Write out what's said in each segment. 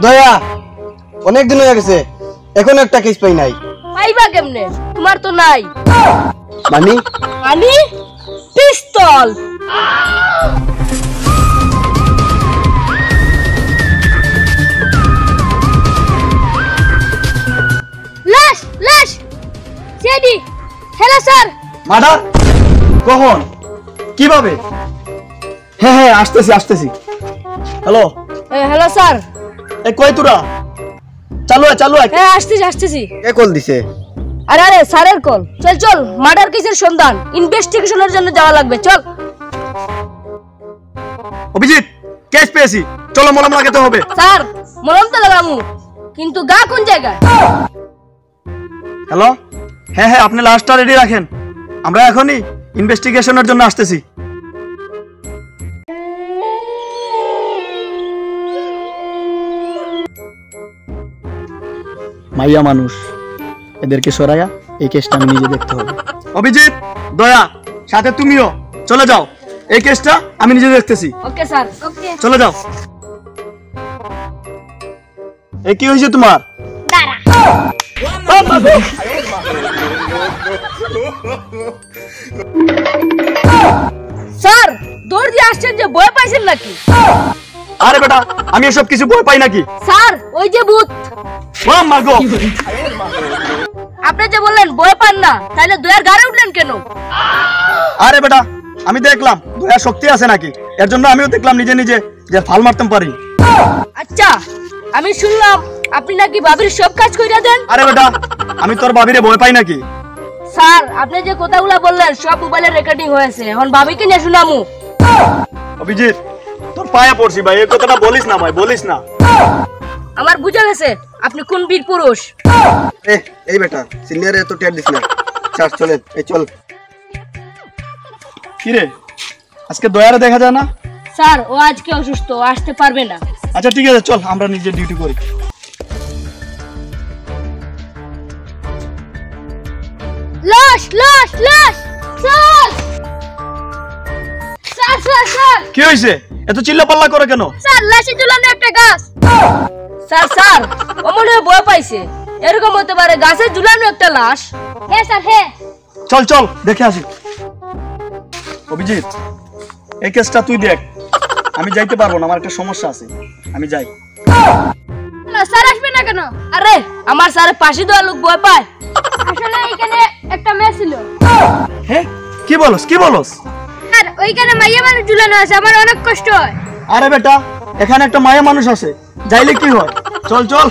দয়া অনেক দিন হয়ে গেছে, এখন একটা কেস পাই নাই। পাইবা কেমনে? তোমার তো নাই। মানে মানে পিস্তল। লাশ লাশ সেদি। Hello sir. মার্ডার কখন কিভাবে? হ্যাঁ হ্যাঁ আসতেছি আসতেছি। Hello hello sir. এ কই তোরা? চালু চালু। হ্যাঁ আসতেছি আসতেছি। কে কল দিছে? আরে আরে স্যারের কল। চল চল, মার্ডার কেসের সন্ধান ইনভেস্টিগেশনের জন্য যাওয়া লাগবে, চল। অভিজিৎ কেস পেয়েছি, চলো মলম লাগাতে হবে। স্যার মলম তো লাগামু, কিন্তু গা কোন জায়গায়? হ্যালো হ্যাঁ হ্যাঁ আপনি লাশটা রেডি রাখেন, আমরা এখনই ইনভেস্টিগেশনের জন্য আসতেছি। মাইয়া মানুষ, এদেরকে সরাইয়া এই কেসটা আমি নিজে দেখতে হবে। অভিজিৎ, দয়া, সাথে তুমিও চলে যাও, এই কেসটা আমি নিজে দেখতেছি। Okay sir. ওকে চলে যাও। এ কি হয়েছে তোমার? দাঁড়া। স্যার দৌড় দিয়ে আসছেন যে, ভয় পাইছেন নাকি? আরে বেটা আমি এসব কিছু ভয় পাই নাকি? স্যার ওই যে ভূত। মাগো আপনি যে বললেন ভয় পান না, তাহলে দয়ার গাড়ি উঠলেন কেন? আরে বেটা আমি দেখলাম দয়া শক্তি আছে নাকি, এর জন্য আমিও দেখলাম নিজে নিজে যে ফাল মারতে পারি। আচ্ছা আমি শুনলাম আপনি নাকি ভাবির সব কাজ কইরা দেন। আরে বেটা আমি তোর ভাবিরে ভয় পাই নাকি? স্যার আপনি যে কথাগুলো বললেন সব মোবাইলে রেকর্ডিং হয়েছে, এখন ভাবিকে নিয়ে শুনামু। অভিজিৎ তোর পায়ে পড়ছি ভাই, এই কথাটা বলিস না ভাই, বলিস না। আমার বুঝা গেছে আপনি কোন বীর পুরুষ। এই বেটা সিনিয়রে তো টের দিস না, চল চলে এই চল। কি রে আজকে দয়ারে দেখা যায় না? স্যার ও আজকে অসুস্থ, আসতে পারবে না। আচ্ছা ঠিক আছে চল আমরা নিজে ডিউটি করি। লাশ লাশ লাশ স্যার। Sir sir sir. কি হইছে এত চিল্লাপাল্লা করে কেন? স্যার লাশে ঝুলানো একটা গাছ। স্যার স্যার ও মনে হয় ভয় পাইছে, এরকম হতে পারে গাছে ঝুলানো একটা লাশ। হ্যাঁ স্যার হ্যাঁ। চল চল দেখে আসি। অভিজিৎ এই কেসটা তুই দেখ, আমি যাইতে পারবো না, আমার একটা সমস্যা আছে, আমি যাই। না স্যার আসবে না কেন? আরে আমার স্যারের পাশে দেওয়া লোক ভয় পায়। আসলে এখানে একটা মেয়ে ছিল। হ্যাঁ কি বলস কি বলস? স্যার ওইখানে মাইয়া মানুষ ঝুলানো আছে, আমার অনেক কষ্ট হয়। আরে বেটা এখানে একটা মায়া মানুষ আছে, যাইলে কি হয়, চল চল।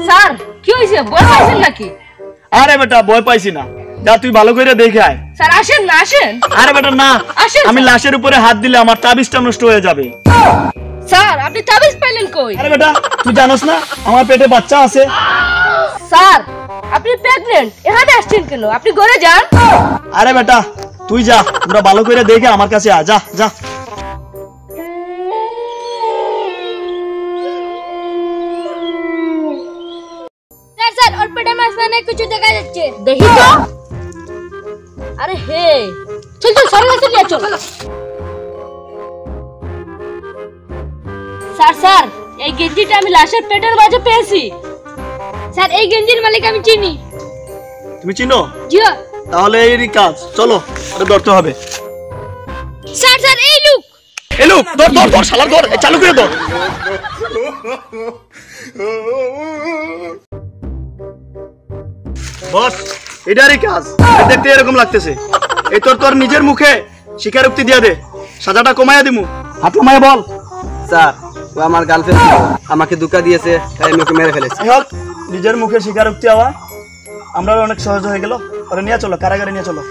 স্যার কি হইছে, ভয় পাইছেন নাকি? আরে বেটা ভয় পাইছি না, যা তুই ভালো করে দেখে আয়। স্যার আসেন না আসেন। আরে বেটা না, আসেন। আমি লাশের উপরে হাত দিলে আমার তাবিজটা নষ্ট হয়ে যাবে। স্যার আপনি তাবিজ পাইলেন কই? আরে বেটা তুই জানোস না আমার পেটে বাচ্চা আছে। স্যার আপনি প্রেগন্যান্ট, এখানে আসছেন কেন? আপনি ঘরে যান। আরে বেটা তুই যা, আমরা ভালো করে দেখে আমার কাছে আ, যা যা। স্যার স্যার ওর পেটে মাঝখানে কিছু দেখা যাচ্ছে, দেখি তো। আরে হে চল চল সরে আসেন না, চল। স্যার স্যার এই গেঞ্জিটা আমি লাশের পেটের মাঝে পেয়েছি। স্যার এই গেঞ্জির মালিক আমি চিনি। তুমি চিনো? জি তাহলে এই কাজ চলো, এটা ধরতে হবে। স্যার স্যার এই লুক। এই লুক ধর ধর ধর শালা ধর, চালু করে ধর। বস এটারই কাজ, দেখতে এরকম লাগতেছে। এই তোর তোর নিজের মুখে স্বীকারোক্তি দিয়ে দে, সাজাটা কমাইয়া দিমু। হাত কমাইয়া বল। স্যার ও আমার গার্লফ্রেন্ড ছিল, আমাকে ধোঁকা দিয়েছে, তাই আমি ওকে মেরে ফেলেছি। হোক নিজের মুখে স্বীকারোক্তি হওয়া আমরা অনেক সহজ হয়ে গেল। ওরা নিয়ে চলো, কারাগারে নিয়ে চলো।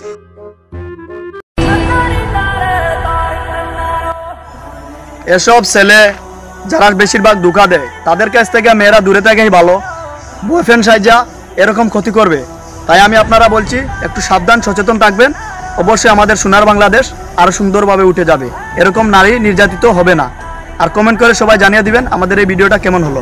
এসব ছেলে যারা বেশিরভাগ ধোঁকা দেয় তাদের কাছ থেকে মেয়েরা দূরে থাকাই ভালো। বয়ফ্রেন্ড সাইজা এরকম ক্ষতি করবে, তাই আমি আপনারা বলছি একটু সাবধান সচেতন থাকবেন। অবশ্যই আমাদের সোনার বাংলাদেশ আরো সুন্দরভাবে উঠে যাবে, এরকম নারী নির্যাতিত হবে না। আর কমেন্ট করে সবাই জানিয়ে দিবেন আমাদের এই ভিডিওটা কেমন হলো।